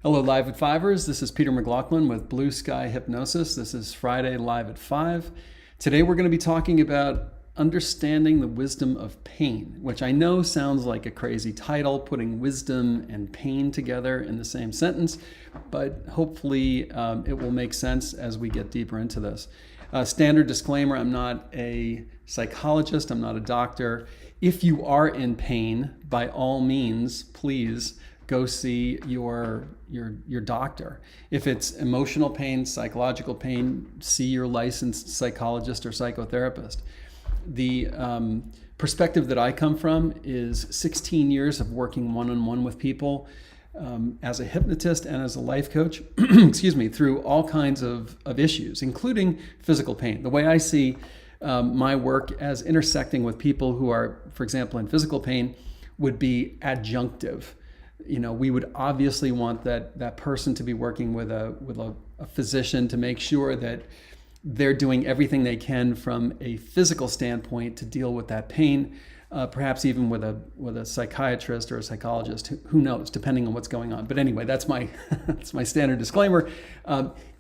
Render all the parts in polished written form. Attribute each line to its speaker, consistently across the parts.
Speaker 1: Hello, Live at Fivers. This is Peter McLaughlin with BlueSky Hypnosis. This is Friday, Live at 5. Today we're going to be talking about understanding the wisdom of pain, which I know sounds like a crazy title, putting wisdom and pain together in the same sentence, but hopefully it will make sense as we get deeper into this. Standard disclaimer, I'm not a psychologist, I'm not a doctor. If you are in pain, by all means, please go see your doctor. If it's emotional pain, psychological pain, see your licensed psychologist or psychotherapist. The perspective that I come from is 16 years of working one-on-one with people as a hypnotist and as a life coach, excuse me, through all kinds of issues, including physical pain. The way I see my work as intersecting with people who are, for example, in physical pain would be adjunctive. You know, we would obviously want that person to be working with a physician to make sure that they're doing everything they can from a physical standpoint to deal with that pain, perhaps even with a psychiatrist or a psychologist. Who knows, depending on what's going on. But anyway, that's my that's my standard disclaimer.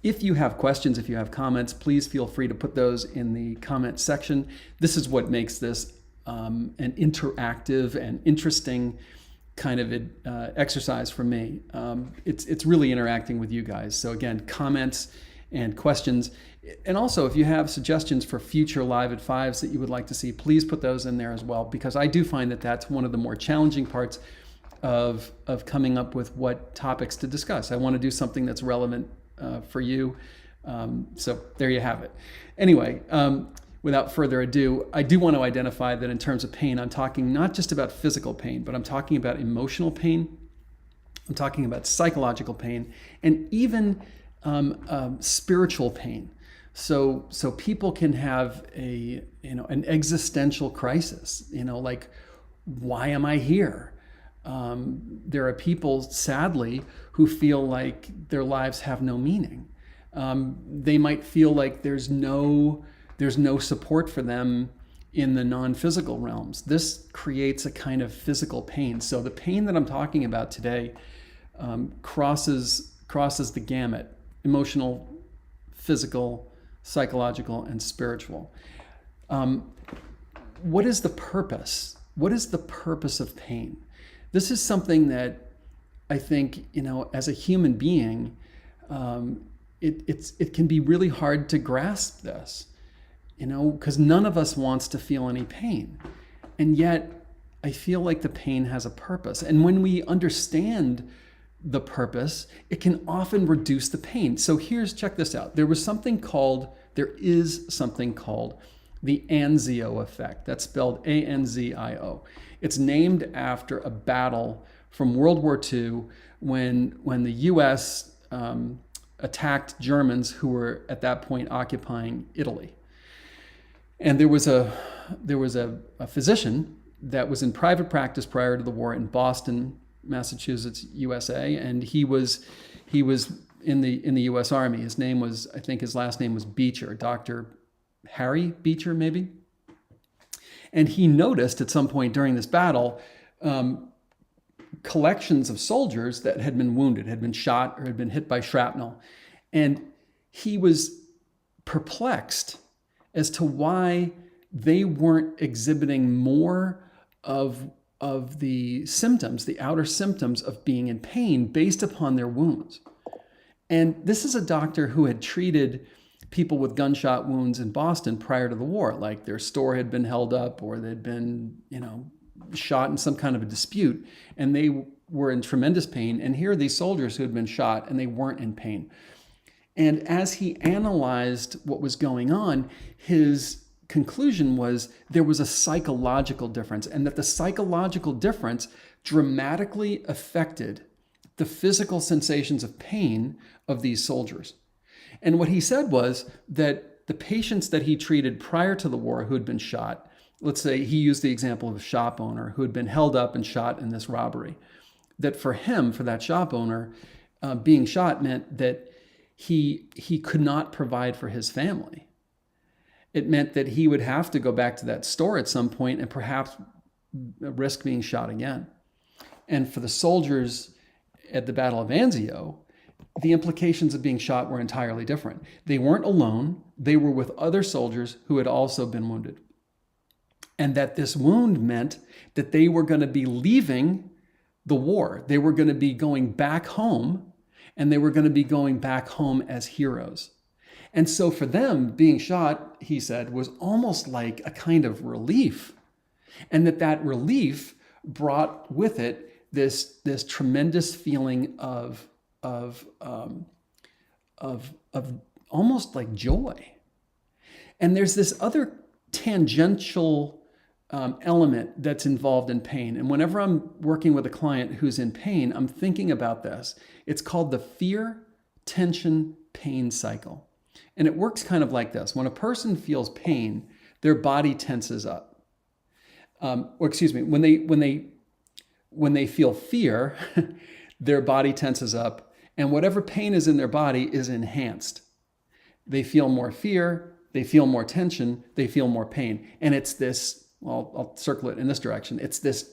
Speaker 1: If you have questions, if you have comments, please feel free to put those in the comment section. This is what makes this an interactive and interesting kind of exercise for me. It's really interacting with you guys. So again, comments and questions. And also, if you have suggestions for future Live at Fives that you would like to see, please put those in there as well, because I do find that that's one of the more challenging parts of coming up with what topics to discuss. I want to do something that's relevant for you. So there you have it. Anyway, without further ado, I do want to identify that in terms of pain, I'm talking not just about physical pain, but I'm talking about emotional pain. I'm talking about psychological pain, and even spiritual pain. So people can have an existential crisis. Like, why am I here? There are people, sadly, who feel like their lives have no meaning. They might feel like there's no support for them in the non-physical realms. This creates a kind of physical pain. So the pain that I'm talking about today crosses the gamut: emotional, physical, psychological, and spiritual. What is the purpose? What is the purpose of pain? This is something that I think, as a human being, it can be really hard to grasp this. Because none of us wants to feel any pain. And yet, I feel like the pain has a purpose. And when we understand the purpose, it can often reduce the pain. So check this out. There is something called the Anzio effect. That's spelled Anzio. It's named after a battle from World War II when the U.S. Attacked Germans who were at that point occupying Italy. And there was a physician that was in private practice prior to the war in Boston, Massachusetts, USA, and he was in the U.S. Army. His last name was Beecher, Dr. Harry Beecher, maybe. And he noticed at some point during this battle collections of soldiers that had been wounded, had been shot, or had been hit by shrapnel, and he was perplexed as to why they weren't exhibiting more of the symptoms, the outer symptoms of being in pain based upon their wounds. And this is a doctor who had treated people with gunshot wounds in Boston prior to the war, like their store had been held up or they'd been, shot in some kind of a dispute, and they were in tremendous pain. And here are these soldiers who had been shot and they weren't in pain. And as he analyzed what was going on, his conclusion was there was a psychological difference, and that the psychological difference dramatically affected the physical sensations of pain of these soldiers. And what he said was that the patients that he treated prior to the war who had been shot, let's say he used the example of a shop owner who had been held up and shot in this robbery, that for that shop owner, being shot meant that he could not provide for his family. It meant that he would have to go back to that store at some point and perhaps risk being shot again. And for the soldiers, at the Battle of Anzio, the implications of being shot were entirely different. They weren't alone. They were with other soldiers who had also been wounded. And that this wound meant that they were going to be leaving the war. They were going to be going back home, and they were going to be going back home as heroes. And so for them, being shot, he said, was almost like a kind of relief. And that relief brought with it this tremendous feeling of almost like joy. And there's this other tangential element that's involved in pain. And whenever I'm working with a client who's in pain, I'm thinking about this. It's called the fear, tension, pain cycle. And it works kind of like this. When a person feels pain, their body tenses up. When they feel fear, their body tenses up, and whatever pain is in their body is enhanced. They feel more fear, they feel more tension, they feel more pain. And it's this, well, I'll circle it in this direction. It's this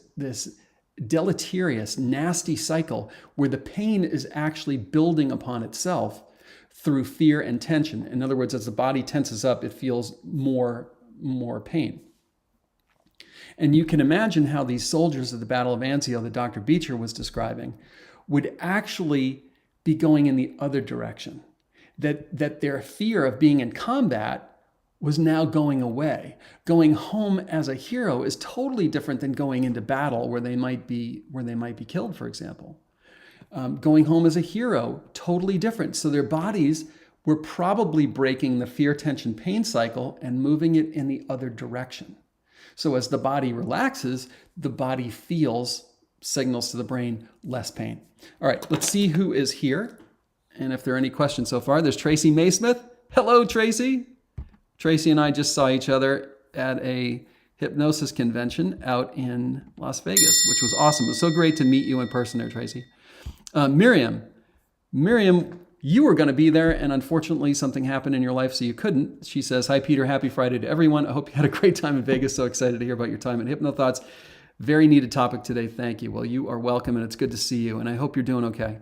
Speaker 1: deleterious, nasty cycle where the pain is actually building upon itself through fear and tension. In other words, as the body tenses up, it feels more pain. And you can imagine how these soldiers of the Battle of Anzio that Dr. Beecher was describing would actually be going in the other direction. That their fear of being in combat was now going away. Going home as a hero is totally different than going into battle where they might be killed, for example. Going home as a hero, totally different. So their bodies were probably breaking the fear, tension, pain cycle and moving it in the other direction. So as the body relaxes, the body signals to the brain, less pain. All right, let's see who is here. And if there are any questions so far, there's Tracy Maysmith. Hello, Tracy. Tracy and I just saw each other at a hypnosis convention out in Las Vegas, which was awesome. It was so great to meet you in person there, Tracy. Miriam, you were going to be there, and unfortunately something happened in your life, so you couldn't. She says, "Hi, Peter. Happy Friday to everyone. I hope you had a great time in Vegas. So excited to hear about your time at HypnoThoughts. Very needed topic today. Thank you." Well, you are welcome, and it's good to see you, and I hope you're doing okay.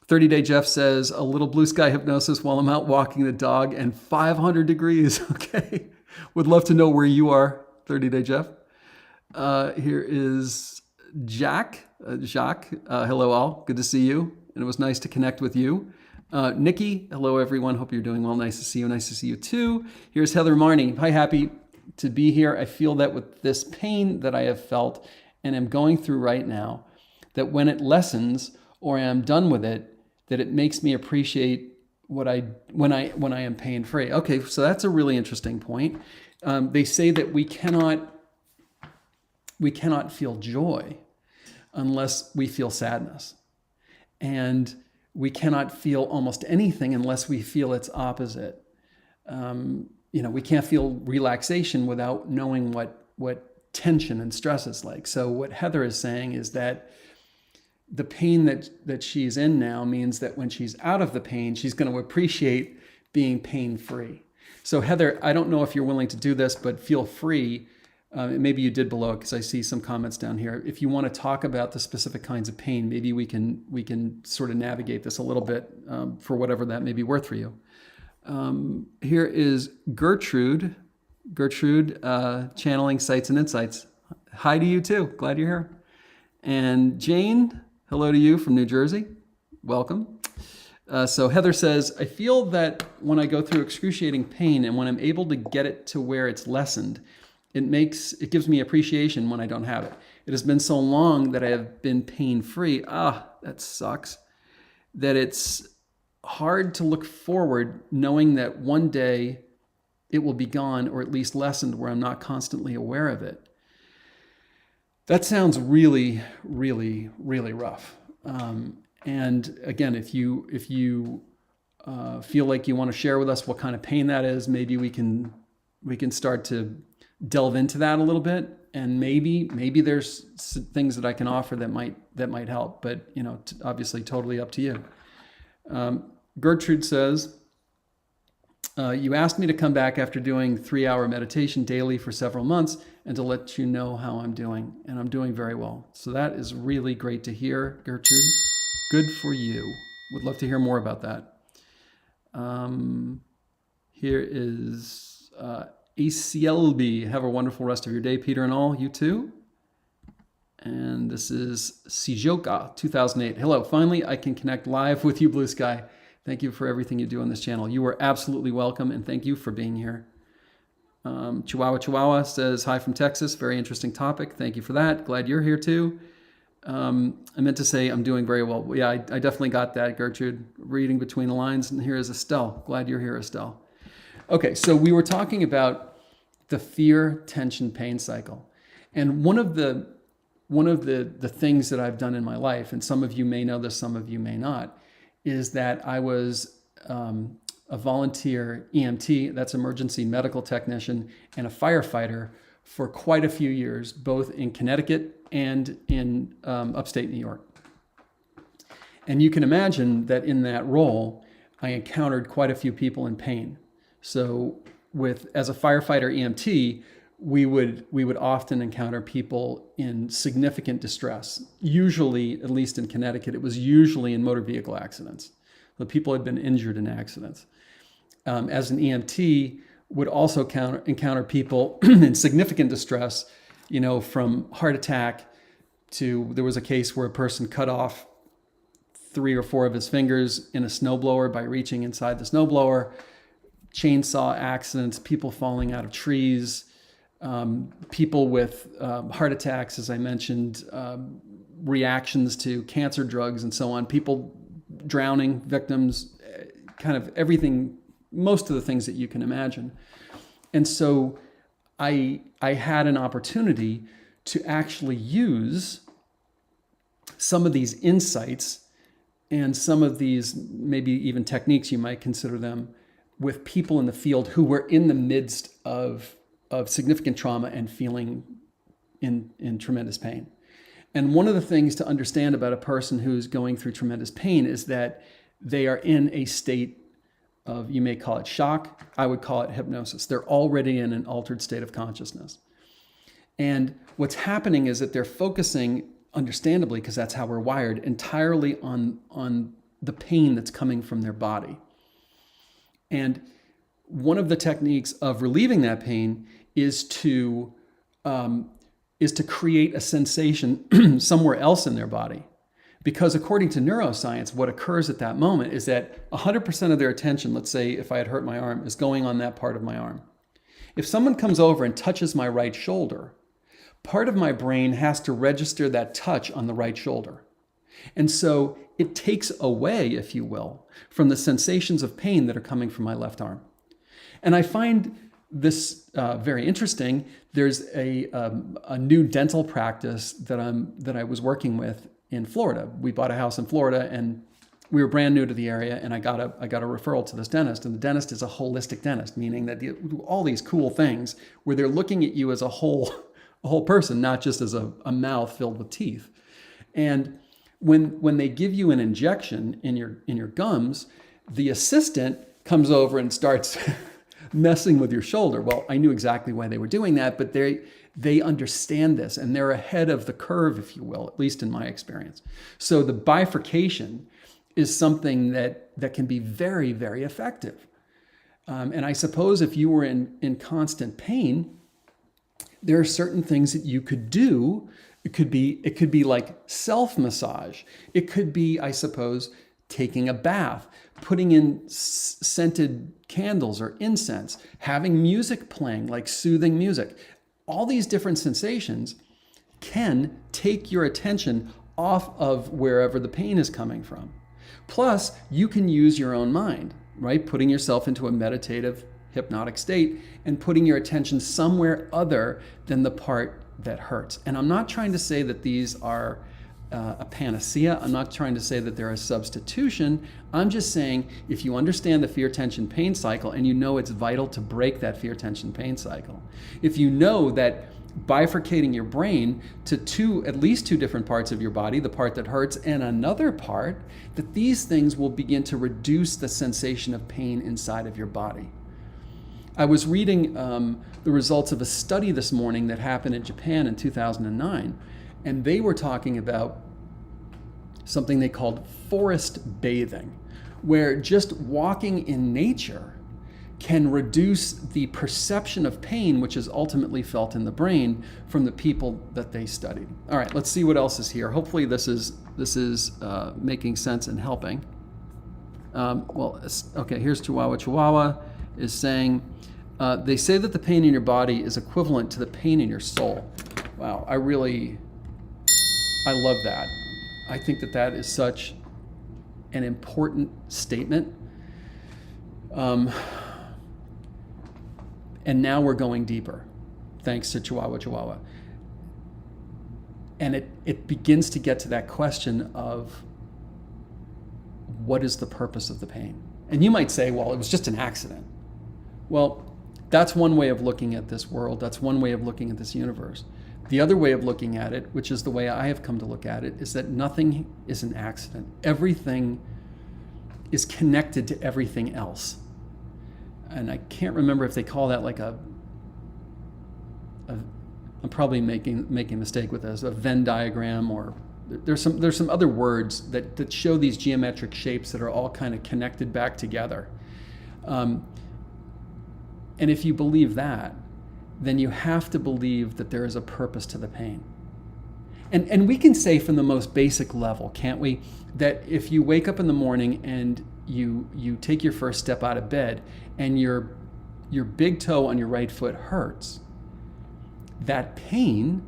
Speaker 1: 30-Day Jeff says, "A little blue sky hypnosis while I'm out walking the dog and 500 degrees." Okay. Would love to know where you are, 30-Day Jeff. Here is Jacques. Hello all. Good to see you. And it was nice to connect with you. Nikki, hello everyone. Hope you're doing well. Nice to see you. Nice to see you too. Here's Heather Marney. Hi, happy to be here. I feel that with this pain that I have felt and am going through right now, that when it lessens or I am done with it, that it makes me appreciate when I am pain free. Okay, so that's a really interesting point. They say that we cannot feel joy unless we feel sadness. And we cannot feel almost anything unless we feel its opposite. We can't feel relaxation without knowing what tension and stress is like. So what Heather is saying is that the pain that she's in now means that when she's out of the pain, she's going to appreciate being pain-free. So Heather, I don't know if you're willing to do this, but feel free. Maybe you did below, because I see some comments down here. If you want to talk about the specific kinds of pain, maybe we can sort of navigate this a little bit for whatever that may be worth for you. Here is Gertrude. Gertrude, channeling Sights and Insights. Hi to you too. Glad you're here. And Jane, hello to you from New Jersey. Welcome. So Heather says, "I feel that when I go through excruciating pain and when I'm able to get it to where it's lessened, it gives me appreciation when I don't have it. It has been so long that I have been pain-free." That sucks. That it's hard to look forward knowing that one day it will be gone, or at least lessened, where I'm not constantly aware of it. That sounds really, really, really rough. And again, if you feel like you want to share with us what kind of pain that is, maybe we can start to delve into that a little bit, and maybe there's things that I can offer that might help. But obviously, totally up to you. Gertrude says, "You asked me to come back after doing 3-hour meditation daily for several months and to let you know how I'm doing, and I'm doing very well." So that is really great to hear, Gertrude. Good for you. Would love to hear more about that. Here is ACLB. Have a wonderful rest of your day, Peter and all. You too. And this is Sijoka 2008. Hello, finally I can connect live with you, BlueSky. Thank you for everything you do on this channel. You are absolutely welcome, and thank you for being here. Chihuahua says, hi from Texas. Very interesting topic. Thank you for that. Glad you're here too. I meant to say I'm doing very well. Yeah, I definitely got that, Gertrude. Reading between the lines. And here is Estelle. Glad you're here, Estelle. Okay, so we were talking about the fear, tension, pain cycle. And one of the things that I've done in my life, and some of you may know this, some of you may not, is that I was a volunteer EMT, that's emergency medical technician, and a firefighter for quite a few years, both in Connecticut and in upstate New York. And you can imagine that in that role, I encountered quite a few people in pain. So as a firefighter EMT, we would often encounter people in significant distress. Usually, at least in Connecticut, it was usually in motor vehicle accidents. The people had been injured in accidents. As an EMT, would also encounter people in significant distress, from heart attack to, there was a case where a person cut off 3 or 4 of his fingers in a snowblower by reaching inside the snowblower, chainsaw accidents, people falling out of trees, people with heart attacks, as I mentioned, reactions to cancer drugs and so on, people drowning, victims, kind of everything, most of the things that you can imagine. And so I had an opportunity to actually use some of these insights and some of these maybe even techniques, you might consider them, with people in the field who were in the midst of significant trauma and feeling in tremendous pain. And one of the things to understand about a person who's going through tremendous pain is that they are in a state of, you may call it shock, I would call it hypnosis. They're already in an altered state of consciousness. And what's happening is that they're focusing, understandably, because that's how we're wired, entirely on the pain that's coming from their body. And one of the techniques of relieving that pain is to create a sensation somewhere else in their body. Because according to neuroscience, what occurs at that moment is that 100% of their attention, let's say if I had hurt my arm, is going on that part of my arm. If someone comes over and touches my right shoulder, part of my brain has to register that touch on the right shoulder. And so it takes away, if you will, from the sensations of pain that are coming from my left arm. And I find this very interesting. There's a new dental practice that I was working with in Florida. We bought a house in Florida, and we were brand new to the area, and I got a referral to this dentist. And the dentist is a holistic dentist, meaning that all these cool things where they're looking at you as a whole person, not just as a mouth filled with teeth. And when they give you an injection in your gums, the assistant comes over and starts messing with your shoulder. Well, I knew exactly why they were doing that, but they understand this, and they're ahead of the curve, if you will, at least in my experience. So the bifurcation is something that can be very, very effective. And I suppose if you were in constant pain, there are certain things that you could do. It could be like self-massage. It could be, I suppose, taking a bath, putting in scented candles or incense, having music playing, like soothing music. All these different sensations can take your attention off of wherever the pain is coming from. Plus, you can use your own mind, right? Putting yourself into a meditative, hypnotic state and putting your attention somewhere other than the part that hurts. And I'm not trying to say that these are a panacea. I'm not trying to say that they're a substitution. I'm just saying if you understand the fear, tension, pain cycle and you know it's vital to break that fear, tension, pain cycle, if you know that bifurcating your brain to at least two different parts of your body, the part that hurts and another part, that these things will begin to reduce the sensation of pain inside of your body. I was reading the results of a study this morning that happened in Japan in 2009, and they were talking about something they called forest bathing, where just walking in nature can reduce the perception of pain, which is ultimately felt in the brain from the people that they studied. All right, let's see what else is here. Hopefully this is making sense and helping. Okay, here's Chihuahua. Chihuahua is saying, they say that the pain in your body is equivalent to the pain in your soul. Wow, I love that. I think that is such an important statement. And now we're going deeper, thanks to Chihuahua. And it begins to get to that question of what is the purpose of the pain? And you might say, well, it was just an accident. Well, that's one way of looking at this world. That's one way of looking at this universe. The other way of looking at it, which is the way I have come to look at it, is that nothing is an accident. Everything is connected to everything else. And I can't remember if they call that like I'm probably making a mistake with this, a Venn diagram, or there's some other words that show these geometric shapes that are all kind of connected back together. And if you believe that, then you have to believe that there is a purpose to the pain. And we can say from the most basic level, can't we, that if you wake up in the morning and you take your first step out of bed and your big toe on your right foot hurts, that pain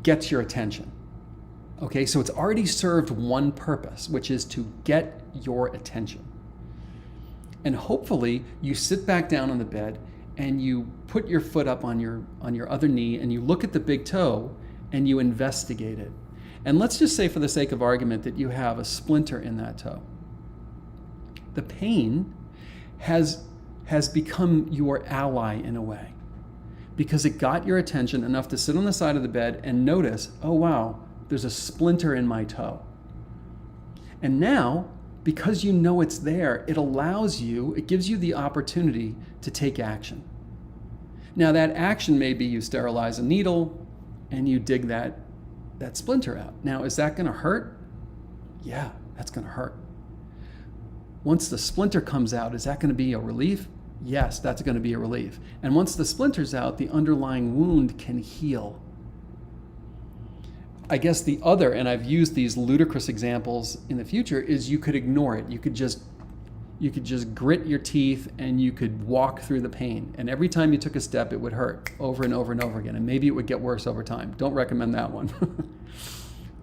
Speaker 1: gets your attention. Okay, so it's already served one purpose, which is to get your attention. And hopefully you sit back down on the bed and you put your foot up on your other knee and you look at the big toe and you investigate it. And let's just say, for the sake of argument, that you have a splinter in that toe. The pain has become your ally in a way, because it got your attention enough to sit on the side of the bed and notice, oh wow, there's a splinter in my toe. And now, because you know it's there, it gives you the opportunity to take action. Now that action may be you sterilize a needle and you dig that splinter out. Now, is that gonna hurt? Yeah, that's gonna hurt. Once the splinter comes out, is that gonna be a relief? Yes, that's gonna be a relief. And once the splinter's out, the underlying wound can heal. I guess the other, and I've used these ludicrous examples in the future, is you could ignore it. You could just grit your teeth and you could walk through the pain. And every time you took a step, it would hurt over and over and over again. And maybe it would get worse over time. Don't recommend that one.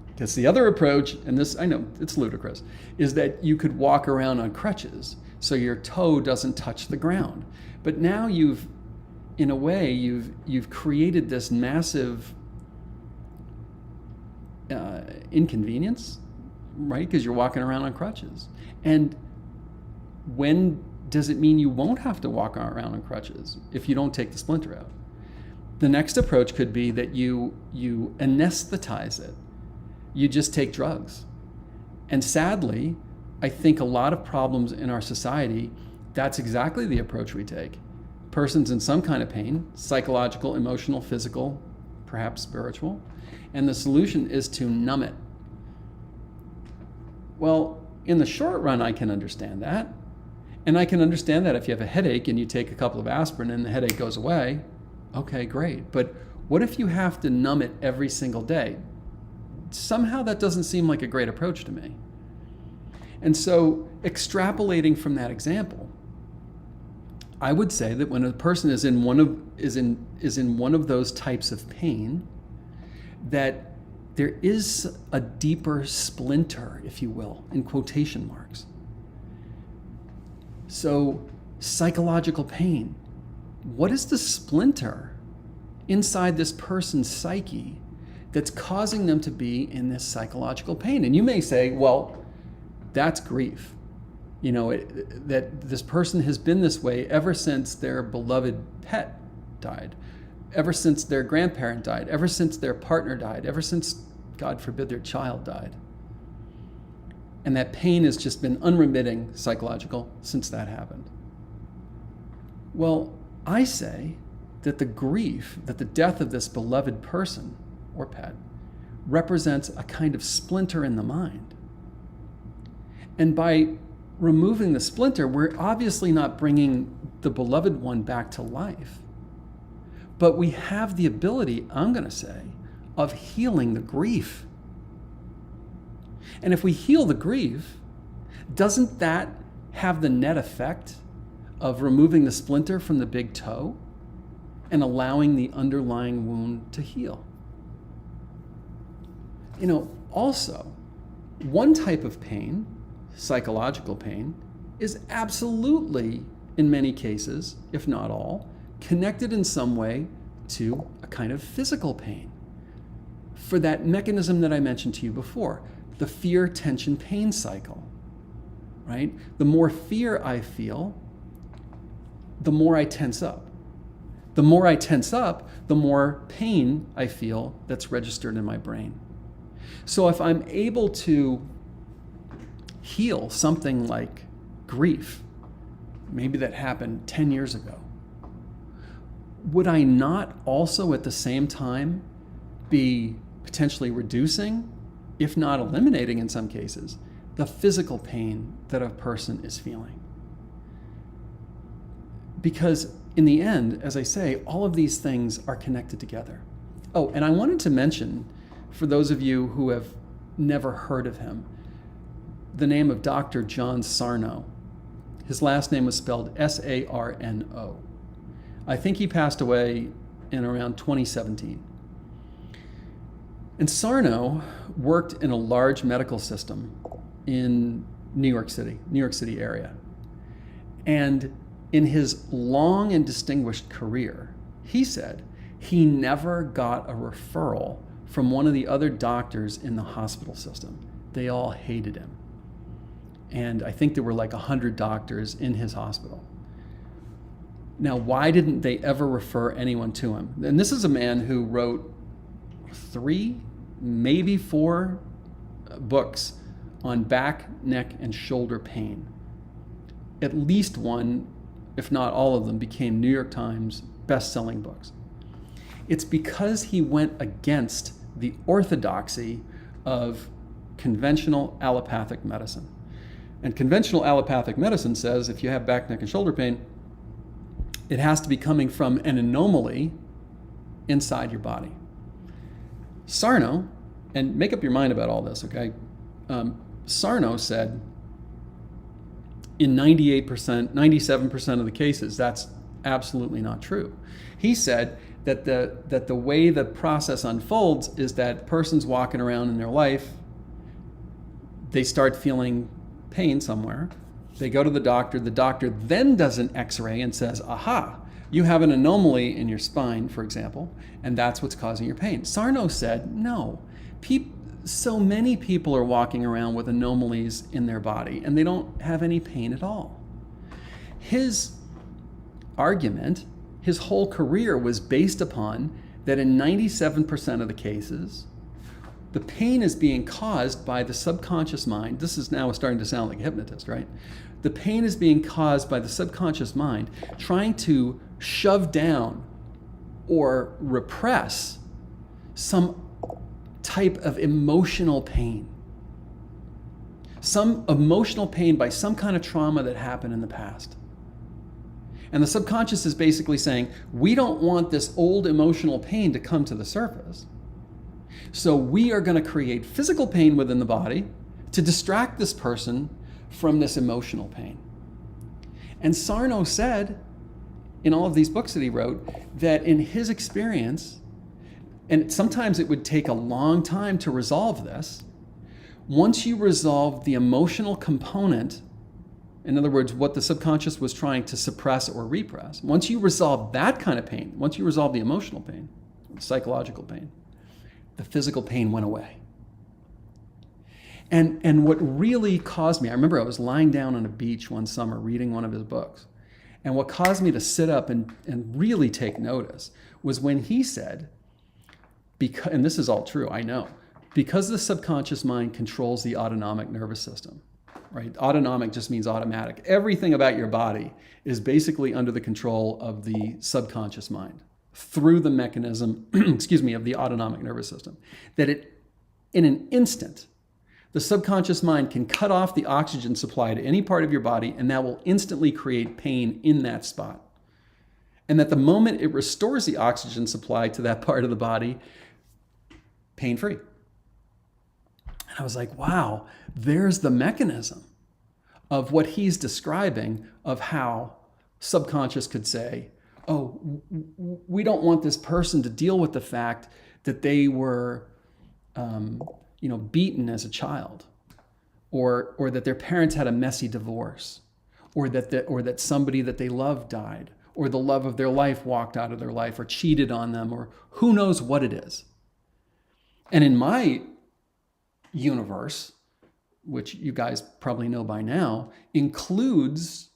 Speaker 1: Because the other approach, and this, I know it's ludicrous, is that you could walk around on crutches so your toe doesn't touch the ground. But now you've created this massive inconvenience, right? Because you're walking around on crutches. And when does it mean you won't have to walk around on crutches if you don't take the splinter out? The next approach could be that you anesthetize it. You just take drugs. And sadly, I think a lot of problems in our society, that's exactly the approach we take. Person's in some kind of pain, psychological, emotional, physical, perhaps spiritual, and the solution is to numb it. Well, in the short run, I can understand that. And I can understand that if you have a headache and you take a couple of aspirin and the headache goes away, okay, great. But what if you have to numb it every single day? Somehow that doesn't seem like a great approach to me. And so, extrapolating from that example, I would say that when a person is in one of those types of pain, that there is a deeper splinter, if you will, in quotation marks. So, psychological pain. What is the splinter inside this person's psyche that's causing them to be in this psychological pain? And you may say, well, that's grief. You know, that this person has been this way ever since their beloved pet died, ever since their grandparent died, ever since their partner died, ever since, God forbid, their child died. And that pain has just been unremitting psychological since that happened. Well, I say that the grief, that the death of this beloved person or pet represents a kind of splinter in the mind. And by removing the splinter, we're obviously not bringing the beloved one back to life. But we have the ability, I'm going to say, of healing the grief. And if we heal the grief, doesn't that have the net effect of removing the splinter from the big toe and allowing the underlying wound to heal? Also, one type of pain, psychological pain, is absolutely, in many cases, if not all, connected in some way to a kind of physical pain. For that mechanism that I mentioned to you before, the fear, tension, pain cycle, right? The more fear I feel, the more I tense up. The more I tense up, the more pain I feel that's registered in my brain. So if I'm able to heal something like grief, maybe that happened 10 years ago, would I not also at the same time be potentially reducing, if not eliminating in some cases, the physical pain that a person is feeling? Because in the end, as I say, all of these things are connected together. Oh, and I wanted to mention, for those of you who have never heard of him, the name of Dr. John Sarno. His last name was spelled Sarno. I think he passed away in around 2017. And Sarno worked in a large medical system in New York City area. And in his long and distinguished career, he said he never got a referral from one of the other doctors in the hospital system. They all hated him. And I think there were like 100 doctors in his hospital. Now, why didn't they ever refer anyone to him? And this is a man who wrote 3, maybe 4 books on back, neck, and shoulder pain. At least one, if not all of them, became New York Times best-selling books. It's because he went against the orthodoxy of conventional allopathic medicine. And conventional allopathic medicine says if you have back, neck, and shoulder pain, it has to be coming from an anomaly inside your body. Sarno, and make up your mind about all this, okay? Sarno said in 98%, 97% of the cases, that's absolutely not true. He said that the way the process unfolds is that person's walking around in their life, they start feeling pain somewhere, they go to the doctor then does an x-ray and says, aha, you have an anomaly in your spine, for example, and that's what's causing your pain. Sarno said, no, so many people are walking around with anomalies in their body and they don't have any pain at all. His argument, his whole career was based upon that in 97% of the cases, the pain is being caused by the subconscious mind. This is now starting to sound like a hypnotist, right? The pain is being caused by the subconscious mind trying to shove down or repress some type of emotional pain. Some emotional pain by some kind of trauma that happened in the past. And the subconscious is basically saying, we don't want this old emotional pain to come to the surface. So we are going to create physical pain within the body to distract this person from this emotional pain. And Sarno said, in all of these books that he wrote, that in his experience, and sometimes it would take a long time to resolve this, once you resolve the emotional component, in other words, what the subconscious was trying to suppress or repress, once you resolve that kind of pain, once you resolve the emotional pain, the psychological pain, the physical pain went away. And what really caused me, I remember I was lying down on a beach one summer reading one of his books, and what caused me to sit up and really take notice was when he said, because, and this is all true, I know, because the subconscious mind controls the autonomic nervous system, right? Autonomic just means automatic. Everything about your body is basically under the control of the subconscious mind through the mechanism, of the autonomic nervous system. That in an instant, the subconscious mind can cut off the oxygen supply to any part of your body, and that will instantly create pain in that spot. And that the moment it restores the oxygen supply to that part of the body, pain-free. And I was like, wow, there's the mechanism of what he's describing of how subconscious could say, oh, we don't want this person to deal with the fact that they were, beaten as a child, or that their parents had a messy divorce, or that somebody that they loved died, or the love of their life walked out of their life, or cheated on them, or who knows what it is. And in my universe, which you guys probably know by now, includes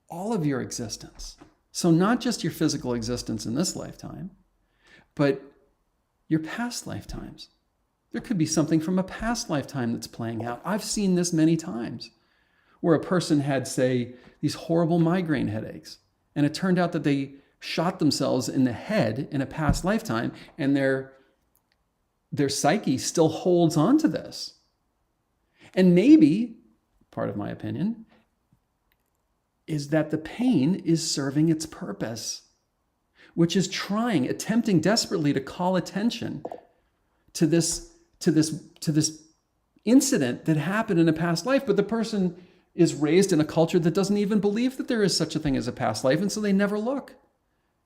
Speaker 1: all of your existence. So not just your physical existence in this lifetime, but your past lifetimes. There could be something from a past lifetime that's playing out. I've seen this many times, where a person had, say, these horrible migraine headaches, and it turned out that they shot themselves in the head in a past lifetime, and their psyche still holds on to this. And maybe, part of my opinion, is that the pain is serving its purpose, which is attempting desperately to call attention to this incident that happened in a past life. But the person is raised in a culture that doesn't even believe that there is such a thing as a past life, and so they never look.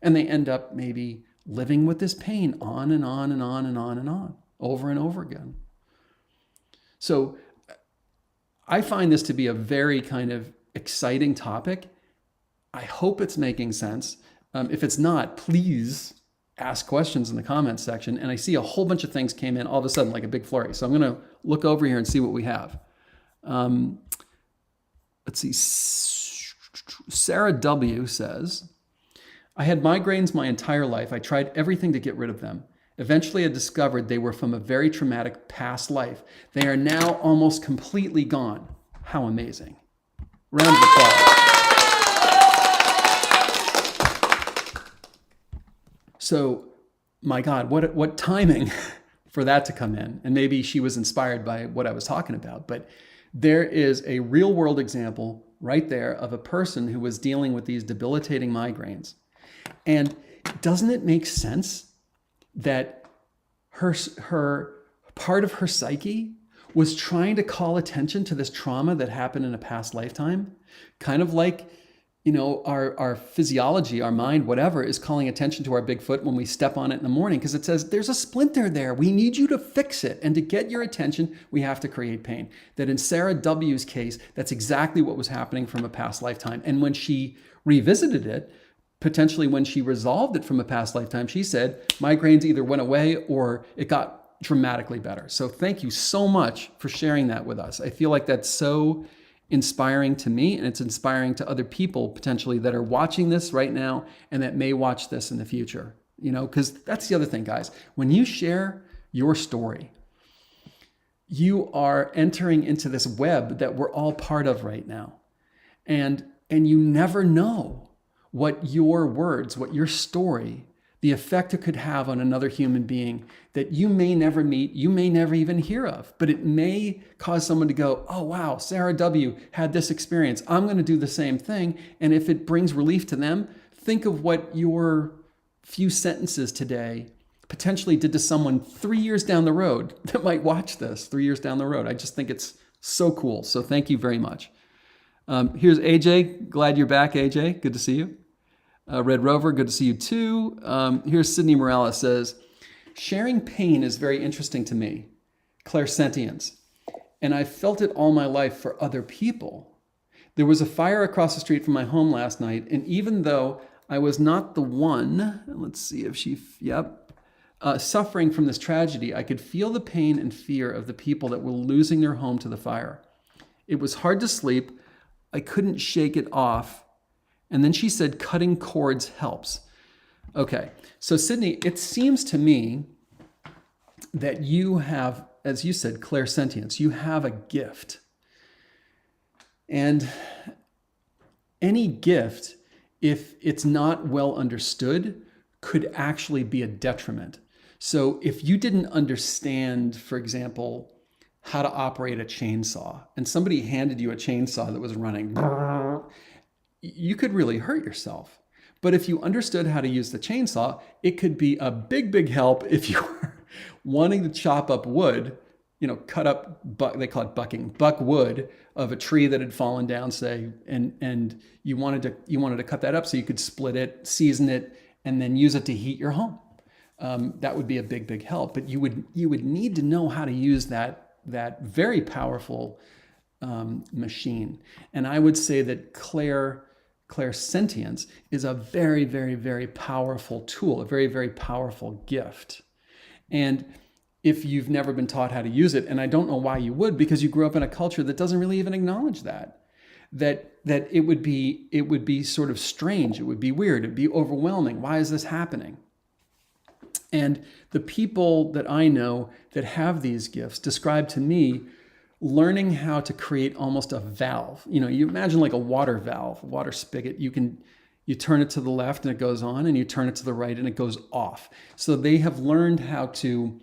Speaker 1: And they end up maybe living with this pain on and on and on and on and on, over and over again. So I find this to be a very kind of exciting topic. I hope it's making sense. If it's not, please ask questions in the comments section. And I see a whole bunch of things came in all of a sudden, like a big flurry. So I'm going to look over here and see what we have. Let's see. Sarah W. says, I had migraines my entire life. I tried everything to get rid of them. Eventually, I discovered they were from a very traumatic past life. They are now almost completely gone. How amazing. Round of applause. So, my God, what timing for that to come in. And maybe she was inspired by what I was talking about. But there is a real world example right there of a person who was dealing with these debilitating migraines. And doesn't it make sense that her part of her psyche was trying to call attention to this trauma that happened in a past lifetime? Kind of like, our physiology, our mind, whatever, is calling attention to our big foot when we step on it in the morning, because it says, there's a splinter there. We need you to fix it. And to get your attention, we have to create pain. That in Sarah W.'s case, that's exactly what was happening from a past lifetime. And when she revisited it, potentially when she resolved it from a past lifetime, she said migraines either went away or it got dramatically better. So thank you so much for sharing that with us. I feel like that's so inspiring to me, and it's inspiring to other people potentially that are watching this right now and that may watch this in the future. Because that's the other thing, guys. When you share your story, you are entering into this web that we're all part of right now. And you never know what your words, what your story, the effect it could have on another human being that you may never meet, you may never even hear of, but it may cause someone to go, oh, wow, Sarah W. had this experience. I'm going to do the same thing. And if it brings relief to them, think of what your few sentences today potentially did to someone 3 years down the road that might watch this 3 years down the road. I just think it's so cool. So thank you very much. Here's AJ. Glad you're back, AJ. Good to see you. Red Rover, good to see you too. Here's Sydney Morales says, sharing pain is very interesting to me. Clairsentience. And I've felt it all my life for other people. There was a fire across the street from my home last night, and even though I was not the one, let's see if suffering from this tragedy, I could feel the pain and fear of the people that were losing their home to the fire. It was hard to sleep. I couldn't shake it off. And then she said, cutting cords helps. Okay, so Sydney, it seems to me that you have, as you said, clairsentience. You have a gift. And any gift, if it's not well understood, could actually be a detriment. So if you didn't understand, for example, how to operate a chainsaw, and somebody handed you a chainsaw that was running, you could really hurt yourself. But if you understood how to use the chainsaw, it could be a big, big help if you were wanting to chop up wood, cut up, they call it bucking, buck wood of a tree that had fallen down, say, and you wanted to cut that up so you could split it, season it, and then use it to heat your home. That would be a big, big help. But you would need to know how to use that very powerful machine. And I would say that Clairsentience is a very, very, very powerful tool, a very, very powerful gift. And if you've never been taught how to use it, and I don't know why you would, because you grew up in a culture that doesn't really even acknowledge that it would be sort of strange, it would be weird, it'd be overwhelming. Why is this happening? And the people that I know that have these gifts describe to me learning how to create almost a valve. You imagine like a water valve, a water spigot. You turn it to the left and it goes on, and you turn it to the right and it goes off. So they have learned how to,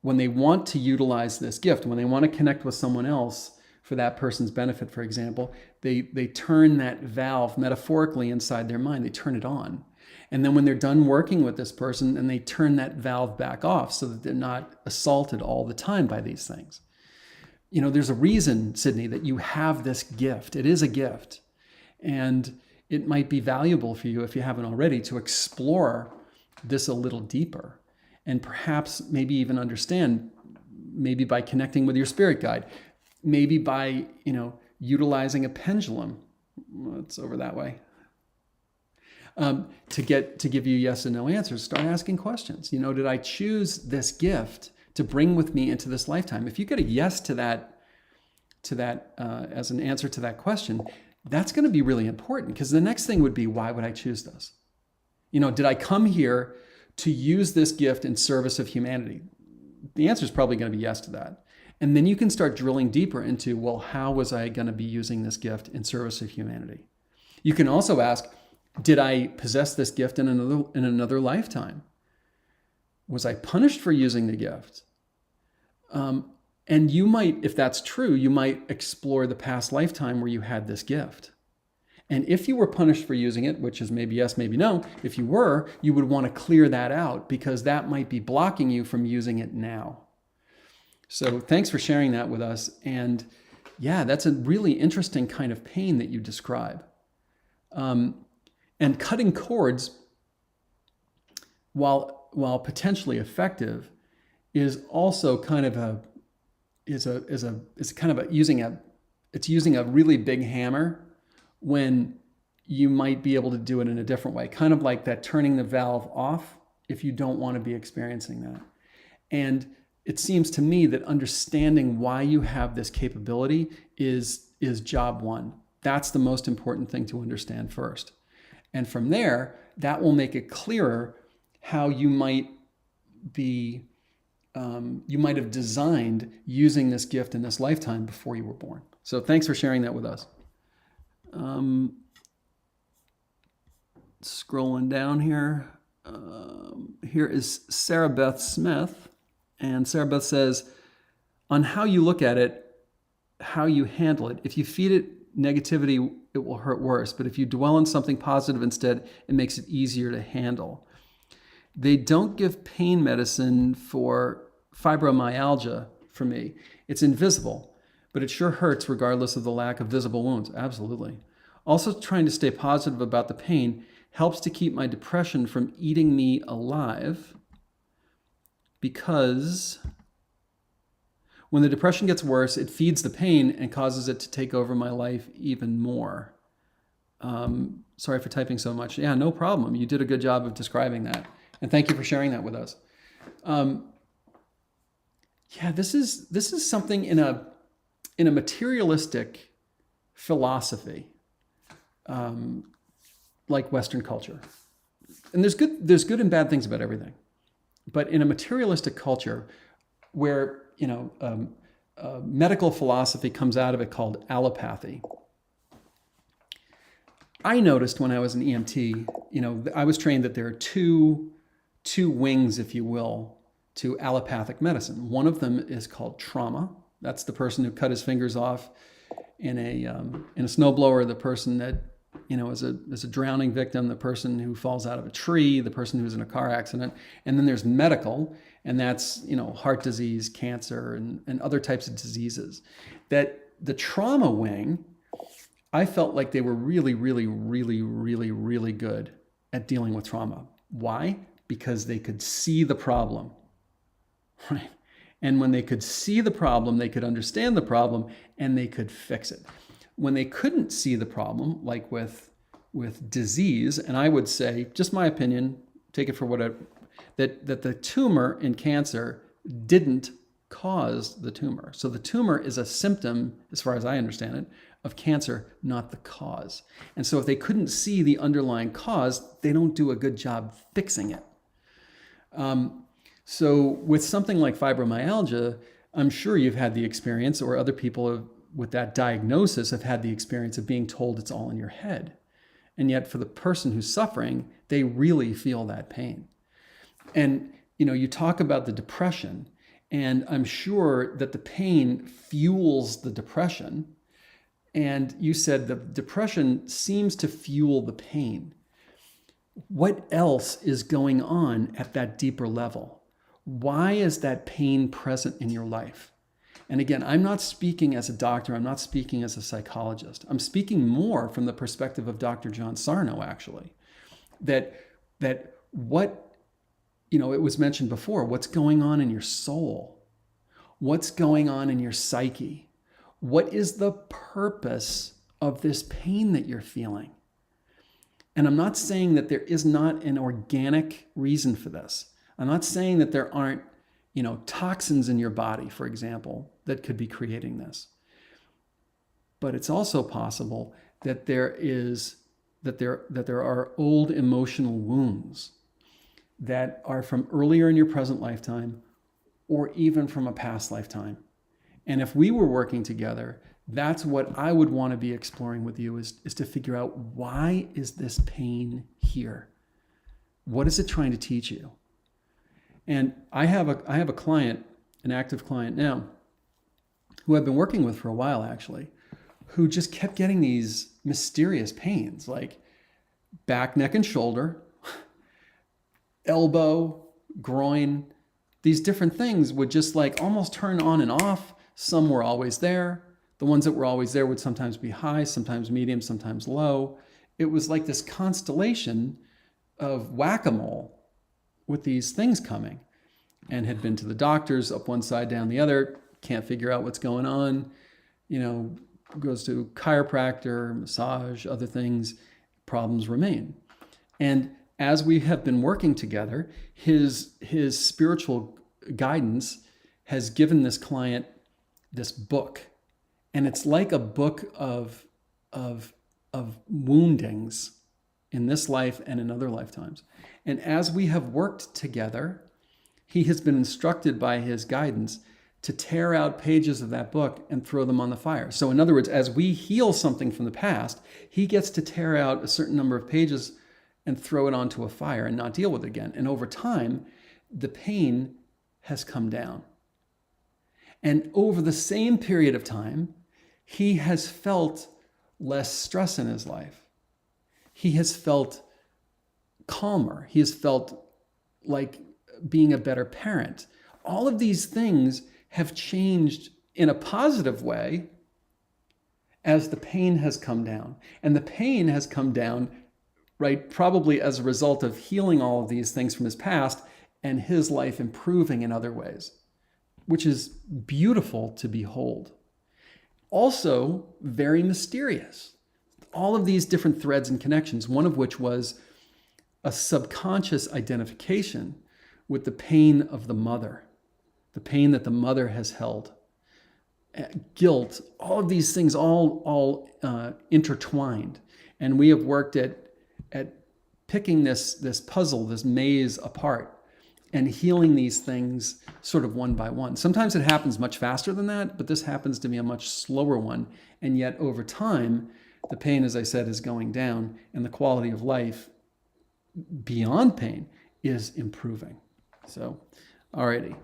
Speaker 1: when they want to utilize this gift, when they want to connect with someone else for that person's benefit, for example, they turn that valve metaphorically inside their mind, they turn it on. And then when they're done working with this person, and they turn that valve back off so that they're not assaulted all the time by these things. There's a reason, Sydney, that you have this gift. It is a gift. And it might be valuable for you, if you haven't already, to explore this a little deeper. And perhaps maybe even understand, maybe by connecting with your spirit guide, maybe by, utilizing a pendulum. It's over that way. To give you yes and no answers. Start asking questions. Did I choose this gift to bring with me into this lifetime? If you get a yes to that as an answer to that question, that's going to be really important, because the next thing would be, why would I choose this? Did I come here to use this gift in service of humanity? The answer is probably going to be yes to that. And then you can start drilling deeper into, well, how was I going to be using this gift in service of humanity? You can also ask, did I possess this gift in another lifetime? Was I punished for using the gift? And you might, if that's true, you might explore the past lifetime where you had this gift. And if you were punished for using it, which is maybe yes, maybe no, if you were, you would want to clear that out, because that might be blocking you from using it now. So thanks for sharing that with us. And yeah, that's a really interesting kind of pain that you describe. And cutting cords, while potentially effective, is also kind of using a really big hammer when you might be able to do it in a different way. Kind of like that turning the valve off if you don't want to be experiencing that. And it seems to me that understanding why you have this capability is job one. That's the most important thing to understand first. And from there, that will make it clearer how you might have designed using this gift in this lifetime before you were born. So thanks for sharing that with us. Scrolling down here. Here is Sarah Beth Smith. And Sarah Beth says, on how you look at it, how you handle it, if you feed it negativity, it will hurt worse. But if you dwell on something positive instead, it makes it easier to handle. They don't give pain medicine for fibromyalgia for me. It's invisible, but it sure hurts regardless of the lack of visible wounds. Absolutely. Also, trying to stay positive about the pain helps to keep my depression from eating me alive, because when the depression gets worse, it feeds the pain and causes it to take over my life even more. Sorry for typing so much. Yeah, no problem. You did a good job of describing that. And thank you for sharing that with us. This is something in a materialistic philosophy, like Western culture. And there's good and bad things about everything. But in a materialistic culture where, medical philosophy comes out of it, called allopathy. I noticed when I was an EMT, I was trained that there are two wings, if you will, to allopathic medicine. One of them is called trauma, That's the person who cut his fingers off in a snowblower, the person that is a drowning victim, the person who falls out of a tree, the person who's in a car accident, and then there's medical, and that's heart disease, cancer, and other types of diseases. That the trauma wing, I felt like they were really, really, really, really, really good at dealing with trauma. Why? Because they could see the problem, right? And when they could see the problem, they could understand the problem, and they could fix it. When they couldn't see the problem, like with disease, and I would say, just my opinion, take it for what that the tumor in cancer didn't cause the tumor. So the tumor is a symptom, as far as I understand it, of cancer, not the cause. And so if they couldn't see the underlying cause, they don't do a good job fixing it. So with something like fibromyalgia, I'm sure you've had the experience, or other people with that diagnosis have had the experience of being told it's all in your head. And yet for the person who's suffering, they really feel that pain. And you talk about the depression, and I'm sure that the pain fuels the depression. And you said the depression seems to fuel the pain. What else is going on at that deeper level? Why is that pain present in your life? And again, I'm not speaking as a doctor. I'm not speaking as a psychologist. I'm speaking more from the perspective of Dr. John Sarno, actually. That what, it was mentioned before, what's going on in your soul? What's going on in your psyche? What is the purpose of this pain that you're feeling? And I'm not saying that there is not an organic reason for this. I'm not saying that there aren't, toxins in your body, for example, that could be creating this. But it's also possible that there are old emotional wounds that are from earlier in your present lifetime, or even from a past lifetime. And if we were working together, that's what I would want to be exploring with you, is to figure out, why is this pain here? What is it trying to teach you? And I have a client, an active client now, who I've been working with for a while, actually, who just kept getting these mysterious pains, like back, neck, and shoulder, elbow, groin. These different things would just like almost turn on and off. Some were always there. The ones that were always there would sometimes be high, sometimes medium, sometimes low. It was like this constellation of whack-a-mole with these things coming, and had been to the doctors, up one side, down the other, can't figure out what's going on, goes to chiropractor, massage, other things, problems remain. And as we have been working together, his spiritual guidance has given this client this book. And it's like a book of woundings in this life and in other lifetimes. And as we have worked together, he has been instructed by his guidance to tear out pages of that book and throw them on the fire. So in other words, as we heal something from the past, he gets to tear out a certain number of pages and throw it onto a fire and not deal with it again. And over time, the pain has come down. And over the same period of time, he has felt less stress in his life. He has felt calmer. He has felt like being a better parent. All of these things have changed in a positive way as the pain has come down. And the pain has come down, right, probably as a result of healing all of these things from his past and his life improving in other ways, which is beautiful to behold. Also very mysterious. All of these different threads and connections, one of which was a subconscious identification with the pain of the mother, the pain that the mother has held, guilt, all of these things all intertwined. And we have worked at picking this puzzle, this maze apart, and healing these things sort of one by one. Sometimes it happens much faster than that, but this happens to be a much slower one. And yet over time, the pain, as I said, is going down, and the quality of life beyond pain is improving. So, alrighty.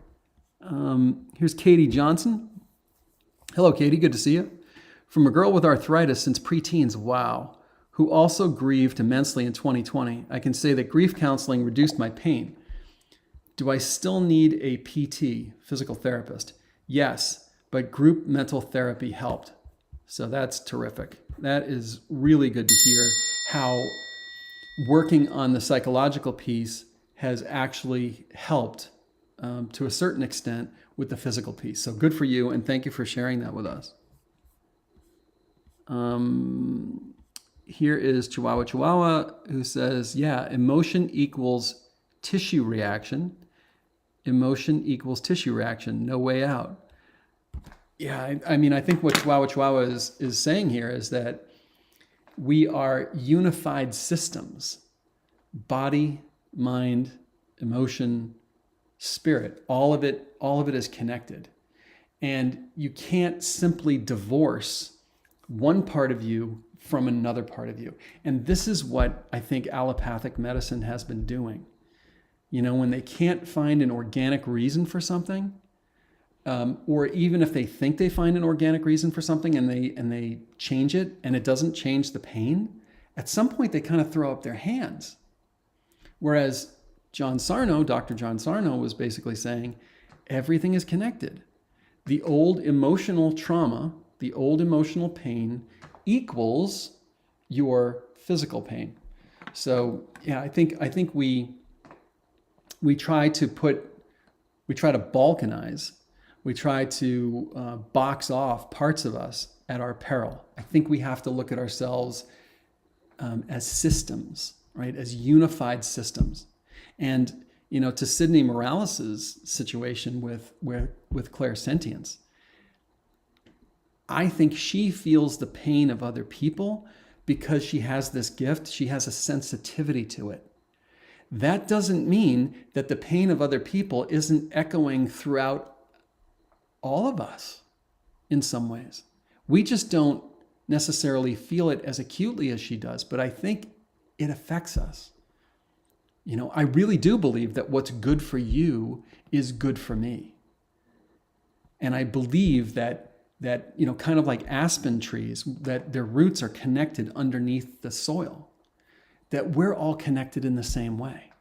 Speaker 1: Here's Katie Johnson. Hello, Katie. Good to see you. From a girl with arthritis since preteens, wow, who also grieved immensely in 2020, I can say that grief counseling reduced my pain. Do I still need a PT, physical therapist? Yes, but group mental therapy helped. So that's terrific. That is really good to hear how working on the psychological piece has actually helped to a certain extent with the physical piece. So good for you, and thank you for sharing that with us. Here is Chihuahua, who says, yeah, emotion equals tissue reaction. Emotion equals tissue reaction, no way out. Yeah, I mean, I think what Chihuahua is saying here is that we are unified systems. Body, mind, emotion, spirit, all of it is connected. And you can't simply divorce one part of you from another part of you. And this is what I think allopathic medicine has been doing. You know, when they can't find an organic reason for something, or even if they think they find an organic reason for something and they change it and it doesn't change the pain, at some point they kind of throw up their hands. Whereas Dr. John Sarno was basically saying, everything is connected. The old emotional trauma, the old emotional pain equals your physical pain. So yeah, I think we try to balkanize, we try to box off parts of us at our peril. I think we have to look at ourselves as systems, right? As unified systems. And, you know, to Sydney Morales's situation with Clairsentience, I think she feels the pain of other people because she has this gift. She has a sensitivity to it. That doesn't mean that the pain of other people isn't echoing throughout all of us in some ways. We just don't necessarily feel it as acutely as she does, but I think it affects us. You know, I really do believe that what's good for you is good for me. And I believe that, you know, kind of like aspen trees, that their roots are connected underneath the soil, that we're all connected in the same way,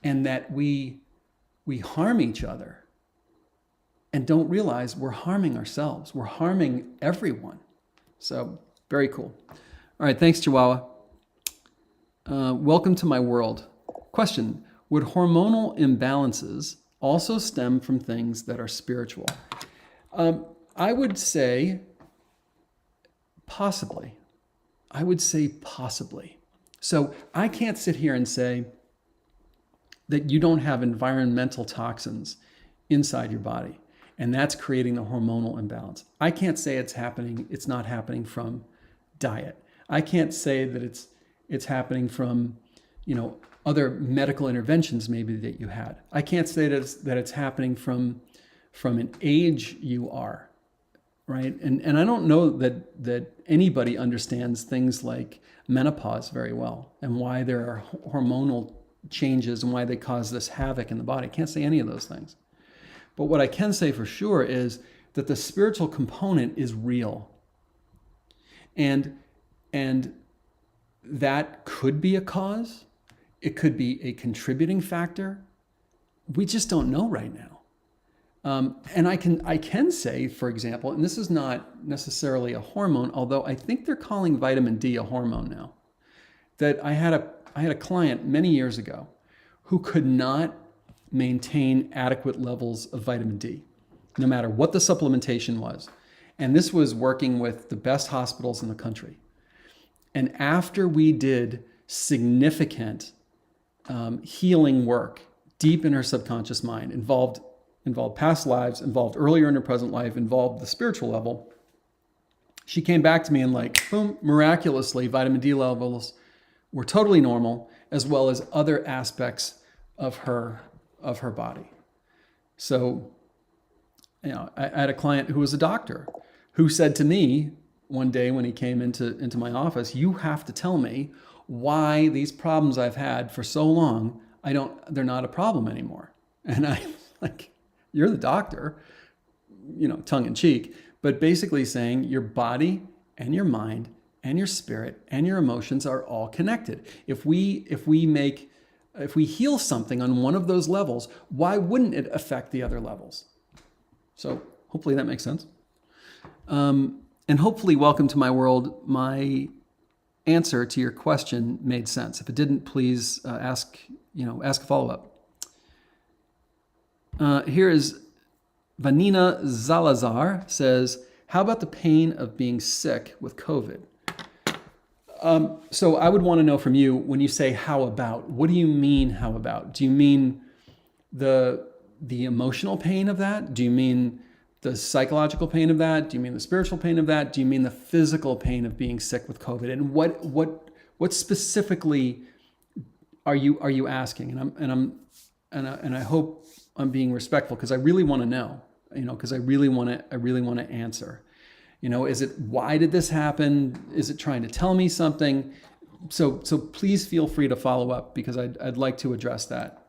Speaker 1: and that we harm each other and don't realize we're harming ourselves. We're harming everyone. So very cool. All right, thanks, Chihuahua. Welcome to my world. Question, would hormonal imbalances also stem from things that are spiritual? I would say possibly. So I can't sit here and say that you don't have environmental toxins inside your body, and that's creating the hormonal imbalance. I can't say it's not happening from diet. I can't say that it's happening from, you know, other medical interventions maybe that you had. I can't say that it's happening from an age you are, right? And I don't know that anybody understands things like menopause very well and why there are hormonal changes and why they cause this havoc in the body. I can't say any of those things. But what I can say for sure is that the spiritual component is real. And that could be a cause. It could be a contributing factor. We just don't know right now. And I can say, for example, and this is not necessarily a hormone, although I think they're calling vitamin D a hormone now, that I had a client many years ago who could not maintain adequate levels of vitamin D, no matter what the supplementation was. And this was working with the best hospitals in the country. And after we did significant healing work deep in her subconscious mind, involved past lives, involved earlier in her present life, involved the spiritual level, she came back to me and like, boom, miraculously, vitamin D levels were totally normal, as well as other aspects of her body. So, you know, I had a client who was a doctor who said to me one day when he came into my office, you have to tell me why these problems I've had for so long, they're not a problem anymore. And I like, you're the doctor, you know, tongue in cheek, but basically saying your body and your mind and your spirit and your emotions are all connected. If we heal something on one of those levels, why wouldn't it affect the other levels? So hopefully that makes sense. And hopefully, welcome to my world, my answer to your question made sense. If it didn't, please ask a follow-up. Here is Vanina Zalazar says, how about the pain of being sick with COVID? So I would want to know from you, when you say how about, what do you mean how about? Do you mean the emotional pain of that? Do you mean the psychological pain of that? Do you mean the spiritual pain of that? Do you mean the physical pain of being sick with COVID? And what specifically are you asking? And I hope I'm being respectful, because I really want to know, because I really want to answer. Is it, why did this happen? Is it trying to tell me something? So please feel free to follow up, because I'd like to address that.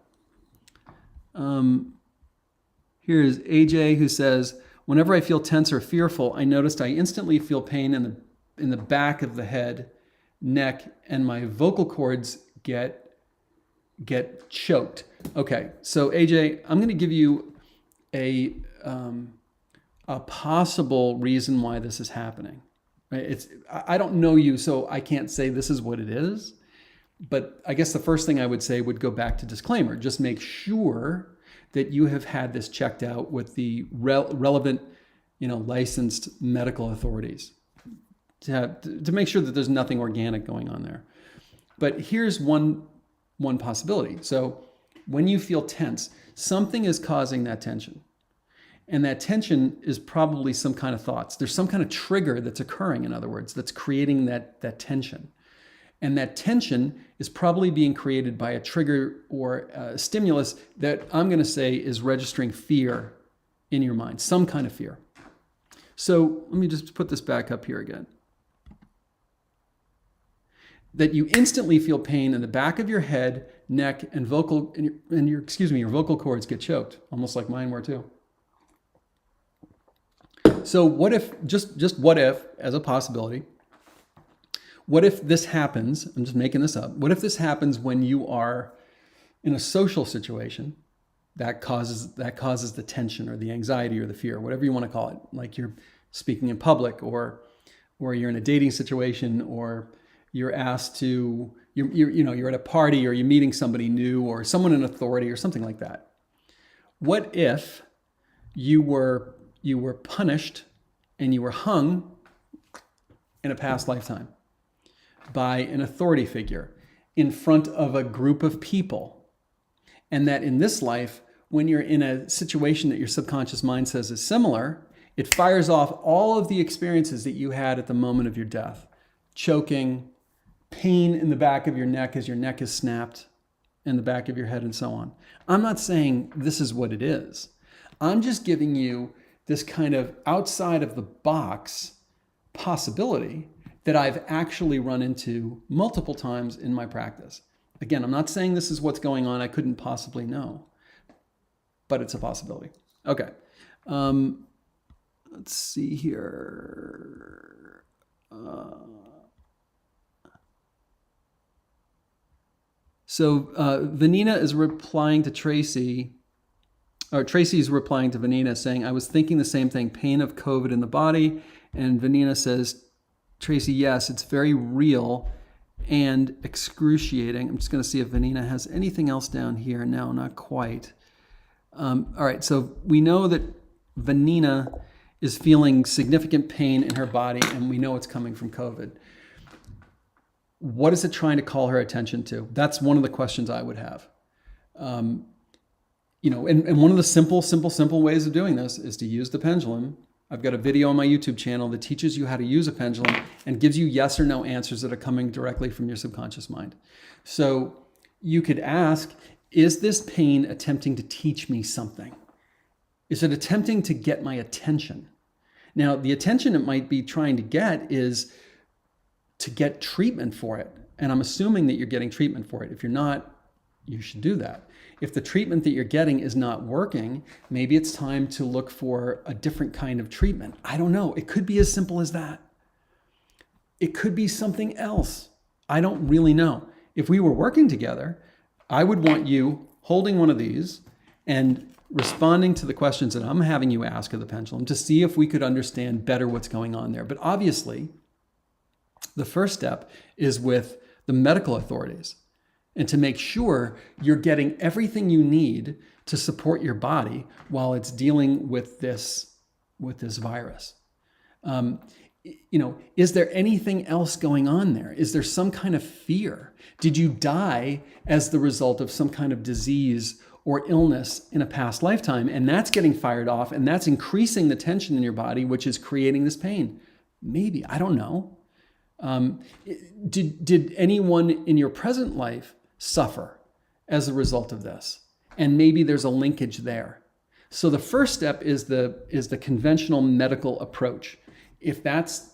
Speaker 1: Here's AJ, who says, whenever I feel tense or fearful, I noticed I instantly feel pain in the back of the head, neck, and my vocal cords get choked. Okay, so AJ, I'm going to give you a possible reason why this is happening. Right? I don't know you, so I can't say this is what it is. But I guess the first thing I would say would go back to disclaimer. Just make sure that you have had this checked out with the relevant, licensed medical authorities to make sure that there's nothing organic going on there. But here's one possibility. So when you feel tense, something is causing that tension. And that tension is probably some kind of thoughts. There's some kind of trigger that's occurring, in other words, that's creating that tension. And that tension is probably being created by a trigger or a stimulus that I'm going to say is registering fear in your mind, some kind of fear. So let me just put this back up here again. That you instantly feel pain in the back of your head, neck, and your vocal cords get choked, almost like mine were too. So what if, just what if, as a possibility, what if this happens, I'm just making this up, what if this happens when you are in a social situation that causes the tension or the anxiety or the fear, whatever you want to call it, like you're speaking in public, or you're in a dating situation, or you're asked to, you're at a party, or you're meeting somebody new, or someone in authority, or something like that. What if you were punished and you were hung in a past lifetime by an authority figure in front of a group of people, and that in this life, when you're in a situation that your subconscious mind says is similar, it fires off all of the experiences that you had at the moment of your death: choking, pain in the back of your neck as your neck is snapped, in the back of your head, and so on. I'm not saying this is what it is. I'm just giving you this kind of outside of the box possibility that I've actually run into multiple times in my practice. Again, I'm not saying this is what's going on. I couldn't possibly know, but it's a possibility. Okay. Let's see here. So Vanina is replying to Tracy, or Tracy's replying to Vanina saying, I was thinking the same thing, pain of COVID in the body. And Vanina says, Tracy, yes, it's very real and excruciating. I'm just going to see if Vanina has anything else down here. No, not quite. All right, so we know that Vanina is feeling significant pain in her body, and we know it's coming from COVID. What is it trying to call her attention to? That's one of the questions I would have. And one of the simple ways of doing this is to use the pendulum. I've got a video on my YouTube channel that teaches you how to use a pendulum and gives you yes or no answers that are coming directly from your subconscious mind. So you could ask, is this pain attempting to teach me something? Is it attempting to get my attention? Now, the attention it might be trying to get is to get treatment for it. And I'm assuming that you're getting treatment for it. If you're not, you should do that. If the treatment that you're getting is not working, maybe it's time to look for a different kind of treatment. I don't know. It could be as simple as that. It could be something else. I don't really know. If we were working together, I would want you holding one of these and responding to the questions that I'm having you ask of the pendulum to see if we could understand better what's going on there. But obviously, the first step is with the medical authorities and to make sure you're getting everything you need to support your body while it's dealing with this virus. Is there anything else going on there? Is there some kind of fear? Did you die as the result of some kind of disease or illness in a past lifetime? And that's getting fired off, and that's increasing the tension in your body, which is creating this pain. Maybe, I don't know. Did anyone in your present life suffer as a result of this? And maybe there's a linkage there. So the first step is the conventional medical approach. If that's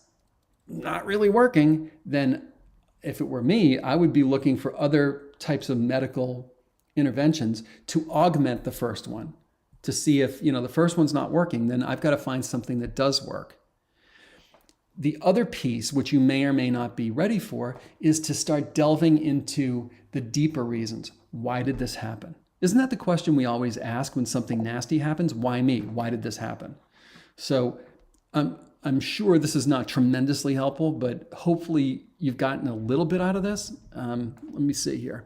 Speaker 1: not really working, then if it were me, I would be looking for other types of medical interventions to augment the first one, to see if, the first one's not working, then I've got to find something that does work. The other piece, which you may or may not be ready for, is to start delving into the deeper reasons. Why did this happen? Isn't that the question we always ask when something nasty happens? Why me? Why did this happen? So I'm sure this is not tremendously helpful, but hopefully you've gotten a little bit out of this. Let me see here.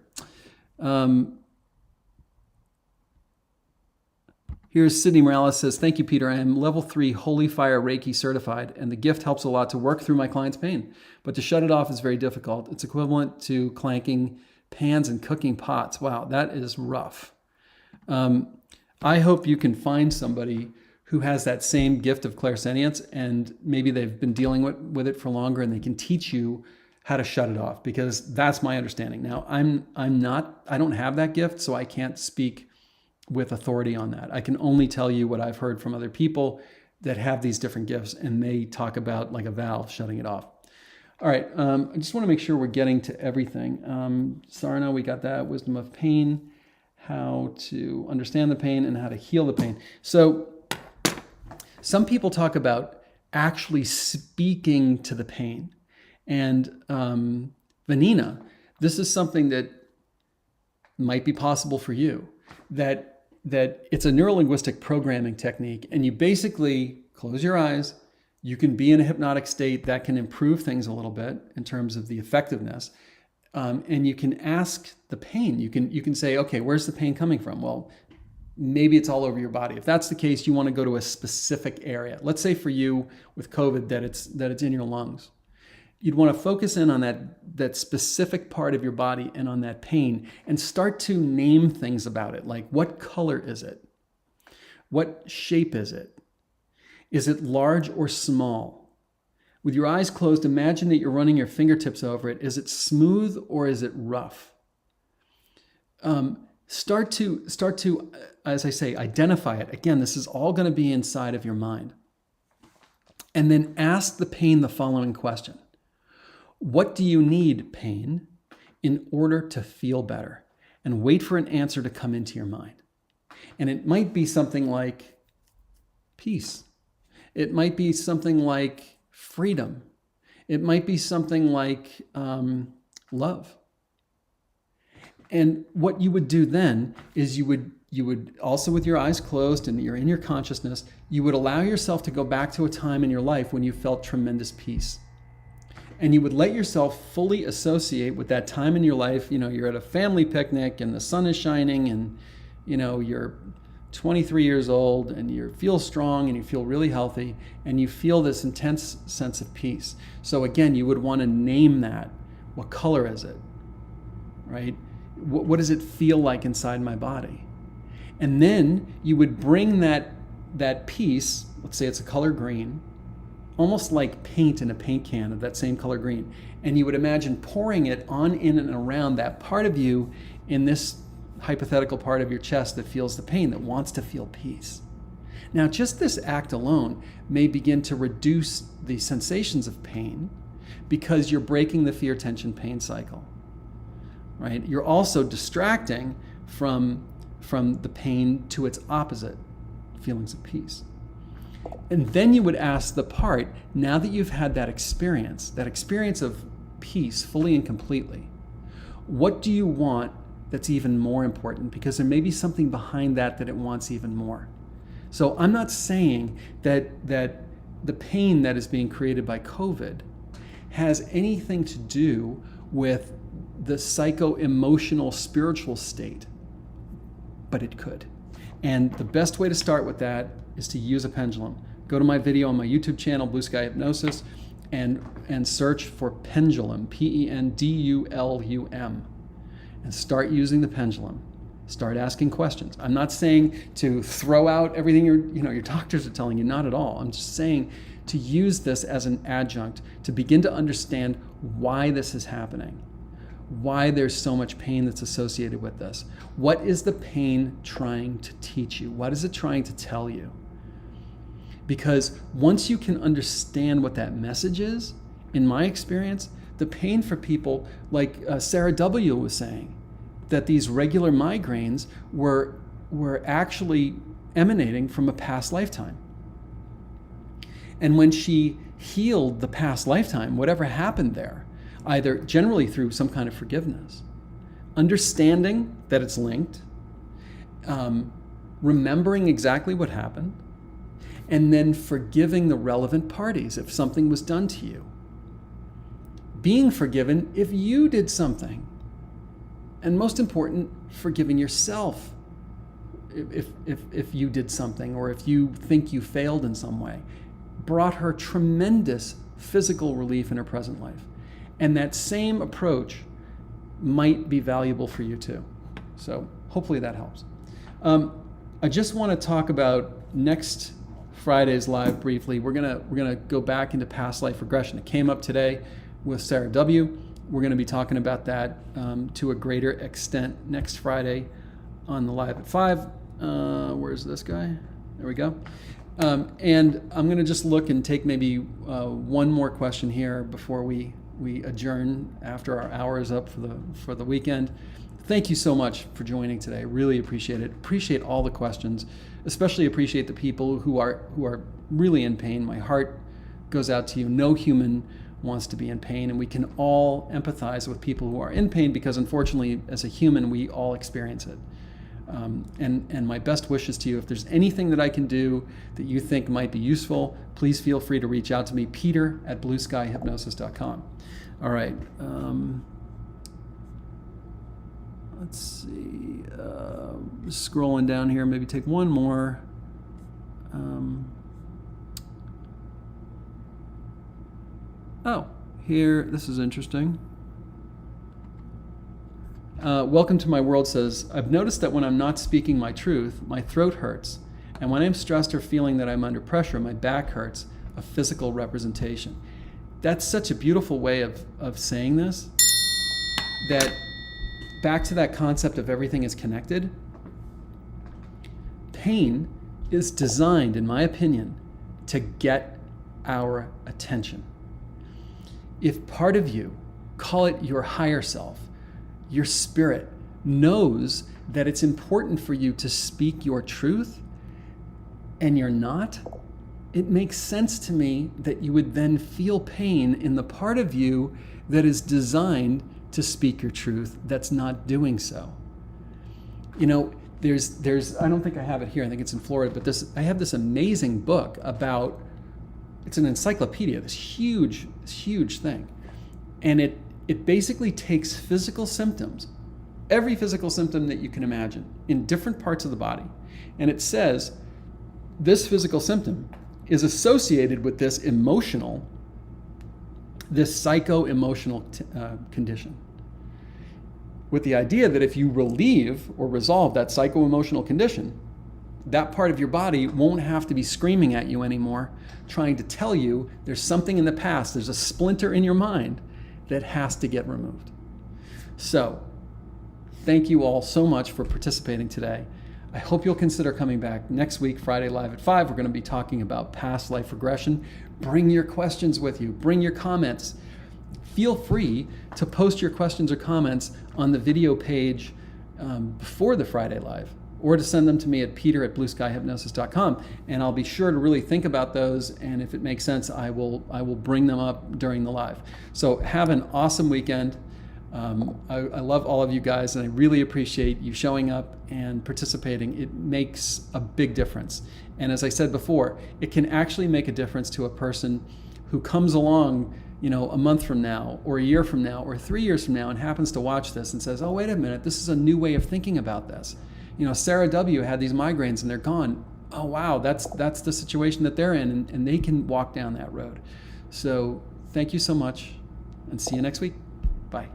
Speaker 1: Here's Sydney Morales says, thank you, Peter. I am level 3 Holy Fire Reiki certified, and the gift helps a lot to work through my client's pain. But to shut it off is very difficult. It's equivalent to clanking pans and cooking pots. Wow, that is rough. I hope you can find somebody who has that same gift of clairsentience, and maybe they've been dealing with it for longer, and they can teach you how to shut it off, because that's my understanding. Now, I don't have that gift, so I can't speak with authority on that. I can only tell you what I've heard from other people that have these different gifts, and they talk about like a valve shutting it off. All right, I just want to make sure we're getting to everything. Sarno, we got that. Wisdom of pain, how to understand the pain and how to heal the pain. So some people talk about actually speaking to the pain. And Vanina, this is something that might be possible for you, that it's a neurolinguistic programming technique, and you basically close your eyes. You can be in a hypnotic state that can improve things a little bit in terms of the effectiveness. And you can ask the pain. You can say, okay, where's the pain coming from? Well, maybe it's all over your body. If that's the case, you want to go to a specific area. Let's say for you with COVID that it's in your lungs. You'd want to focus in on that specific part of your body and on that pain, and start to name things about it. Like, what color is it? What shape is it? Is it large or small? With your eyes closed, imagine that you're running your fingertips over it. Is it smooth or is it rough? Start to, as I say, identify it. Again, this is all going to be inside of your mind. And then ask the pain the following question. What do you need, pain, in order to feel better? And wait for an answer to come into your mind. And it might be something like peace. It might be something like freedom. It might be something like love. And what you would do then is you would also, with your eyes closed and you're in your consciousness, you would allow yourself to go back to a time in your life when you felt tremendous peace. And you would let yourself fully associate with that time in your life. You're at a family picnic and the sun is shining, and you're 23 years old and you feel strong and you feel really healthy and you feel this intense sense of peace. So again, you would want to name that. What color is it? Right? What does it feel like inside my body? And then you would bring that peace, let's say it's a color green, almost like paint in a paint can of that same color green. And you would imagine pouring it on, in, and around that part of you in this hypothetical part of your chest that feels the pain, that wants to feel peace. Now, just this act alone may begin to reduce the sensations of pain because you're breaking the fear, tension, pain cycle. right? You're also distracting from the pain to its opposite, feelings of peace. And then you would ask the part, now that you've had that experience of peace fully and completely, what do you want that's even more important? Because there may be something behind that it wants even more. So I'm not saying that the pain that is being created by COVID has anything to do with the psycho-emotional spiritual state, but it could. And the best way to start with that is to use a pendulum. Go to my video on my YouTube channel, BlueSky Hypnosis, and search for pendulum, Pendulum, and start using the pendulum. Start asking questions. I'm not saying to throw out everything your doctors are telling you, not at all. I'm just saying to use this as an adjunct to begin to understand why this is happening, why there's so much pain that's associated with this. What is the pain trying to teach you? What is it trying to tell you? Because once you can understand what that message is, in my experience, the pain for people like Sarah W. was saying, that these regular migraines were actually emanating from a past lifetime. And when she healed the past lifetime, whatever happened there, either generally through some kind of forgiveness, understanding that it's linked, remembering exactly what happened, and then forgiving the relevant parties if something was done to you. Being forgiven if you did something. And most important, forgiving yourself if you did something or if you think you failed in some way, brought her tremendous physical relief in her present life. And that same approach might be valuable for you too. So hopefully that helps. I just want to talk about next Friday's live briefly. We're gonna go back into past life regression. It came up today with Sarah W. We're going to be talking about that to a greater extent next Friday on the Live at 5. Where's this guy? There we go. And I'm going to just look and take maybe one more question here before we adjourn after our hour is up for the weekend. Thank you so much for joining today. Really appreciate it. Appreciate all the questions. Especially appreciate the people who are really in pain. My heart goes out to you. No human wants to be in pain, and we can all empathize with people who are in pain because unfortunately as a human we all experience it. And my best wishes to you. If there's anything that I can do that you think might be useful, please feel free to reach out to me, peter@blueskyhypnosis.com. All right, let's see, scrolling down here, maybe take one more. Oh, here, this is interesting. Welcome to my world says, I've noticed that when I'm not speaking my truth, my throat hurts. And when I'm stressed or feeling that I'm under pressure, my back hurts, a physical representation. That's such a beautiful way of saying this, that back to that concept of everything is connected. Pain is designed, in my opinion, to get our attention. If part of you, call it your higher self, your spirit, knows that it's important for you to speak your truth and you're not, it makes sense to me that you would then feel pain in the part of you that is designed to speak your truth that's not doing so. You know, there's I don't think I have it here, I think it's in Florida, but I have this amazing book about, it's an encyclopedia, this huge thing. And it basically takes physical symptoms, every physical symptom that you can imagine in different parts of the body. And it says this physical symptom is associated with this psycho-emotional condition. With the idea that if you relieve or resolve that psycho-emotional condition, that part of your body won't have to be screaming at you anymore, trying to tell you there's something in the past, there's a splinter in your mind that has to get removed. So, thank you all so much for participating today. I hope you'll consider coming back next week, Friday Live at 5. We're going to be talking about past life regression. Bring your questions with you. Bring your comments. feel free to post your questions or comments on the video page before the Friday Live, or to send them to me at peter@blueskyhypnosis.com, and I'll be sure to really think about those, and if it makes sense, I will bring them up during the live. So have an awesome weekend. I love all of you guys, and I really appreciate you showing up and participating. It makes a big difference. And as I said before, it can actually make a difference to a person who comes along, a month from now, or a year from now, or 3 years from now, and happens to watch this and says, oh, wait a minute, this is a new way of thinking about this. Sarah W. had these migraines and they're gone. Oh, wow, that's the situation that they're in, and they can walk down that road. So thank you so much, and see you next week. Bye.